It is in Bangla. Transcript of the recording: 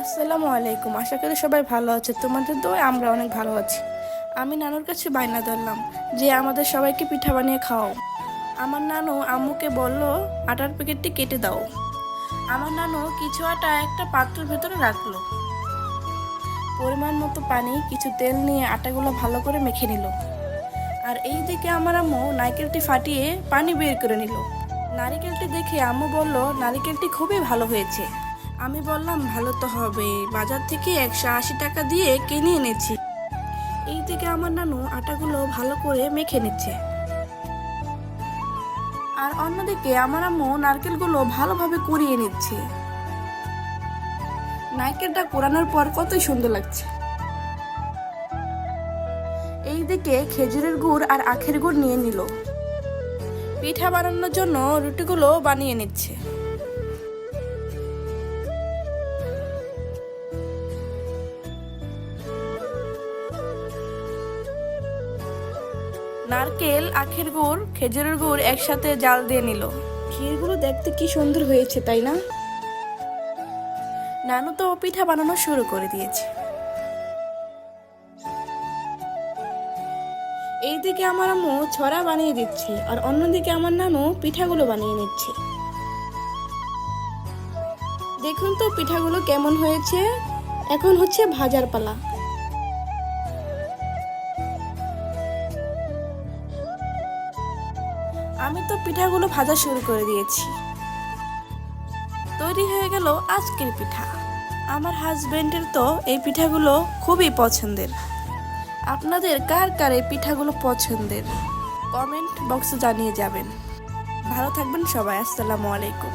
আসসালামু আলাইকুম। আশা করি সবাই ভালো আছে। তোমাদের দোয়ায় আমরা অনেক ভালো আছি। আমি নানুর কাছে বায়না ধরলাম যে আমাদের সবাইকে পিঠা বানিয়ে খাওয়াও। আমার নানু আম্মুকে বলল আটার প্যাকেটটি কেটে দাও। আমার নানু কিছু আটা একটা পাত্রের ভেতরে রাখলো, পরিমাণ মতো পানি, কিছু তেল নিয়ে আটাগুলো ভালো করে মেখে নিল। আর এই দিকে আমার আম্মু নারকেলটি ফাটিয়ে পানি বের করে নিল। নারিকেলটি দেখে আম্মু বলল নারিকেলটি খুবই ভালো হয়েছে। আমি বললাম ভালো তো হবে, বাজার থেকে 180 টাকা দিয়ে কিনে এনেছি। এই দিকে আমার নানু আটাগুলো ভালো করে মেখে নিচ্ছে, আর অন্যদিকে আমার আম্মু নারকেলগুলো ভালোভাবে কুড়িয়ে নিচ্ছে। নারকেলটা কোরানোর পর কতই সুন্দর লাগছে। এইদিকে খেজুরের গুড় আর আখের গুড় নিয়ে নিল। পিঠা বানানোর জন্য রুটিগুলো বানিয়ে নিচ্ছে। নারকেল, আখের গুড়, খেজুরের গুড় একসাথে জাল দিয়ে নিল। ক্ষীরগুলো দেখতে কি সুন্দর হয়েছে, তাই না? নানু তো পিঠা বানানো শুরু করে দিয়েছে। এইদিকে আমার আম্মু ছড়া বানিয়ে দিচ্ছে, আর অন্যদিকে আমার নানু পিঠাগুলো বানিয়ে নিচ্ছে। দেখুন তো পিঠাগুলো কেমন হয়েছে। এখন হচ্ছে ভাজার পালা। আমি তো পিঠাগুলো ভাজা শুরু করে দিয়েছি। তৈরি হয়ে গেল আজকের পিঠা। আমার হাজবেন্ডের তো এই পিঠাগুলো খুবই পছন্দের। আপনাদের কার কার এই পিঠাগুলো পছন্দের কমেন্ট বক্সে জানিয়ে যাবেন। ভালো থাকবেন সবাই। আসসালামু আলাইকুম।